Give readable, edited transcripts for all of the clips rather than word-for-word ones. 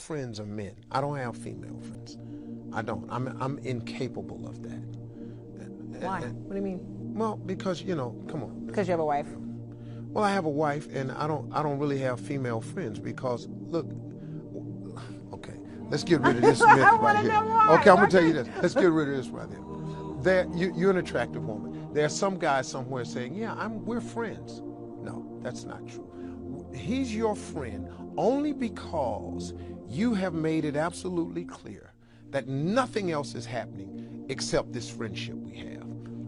friends are men. I don't have female friends. I don't. I'm incapable of that. Why? What do you mean? Well, because, you know, come on. Because you have a wife. Well, I have a wife, and I don't really have female friends because, look, okay, let's get rid of this myth right here. Okay, I'm gonna tell you this. Let's get rid of this right here. You're an attractive woman. There are some guys somewhere saying, yeah, we're friends. No, that's not true. He's your friend only because you have made it absolutely clear that nothing else is happening except this friendship we have.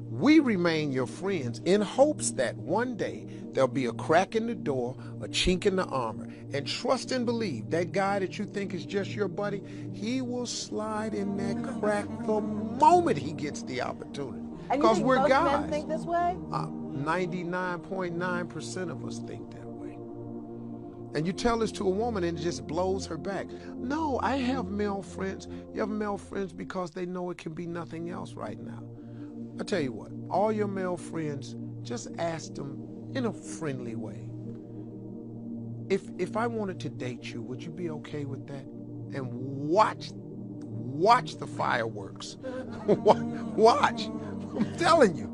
We remain your friends in hopes that one day there'll be a crack in the door, a chink in the armor, and trust and believe that guy that you think is just your buddy, he will slide in that crack the moment he gets the opportunity. Because we're guys. And you think most men think this way? 99.9% of us think that way. And you tell this to a woman and it just blows her back. No, I have male friends. You have male friends because they know it can be nothing else right now. I tell you what, all your male friends, just ask them in a friendly way. If I wanted to date you, would you be okay with that? And watch the fireworks. Watch. I'm telling you.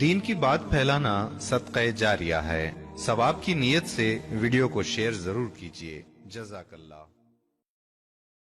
दीन की बात फैलाना सदक़े जारिया है। सवाब की नीयत से video को शेयर जरूर कीजिए। जज़ाकल्लाह।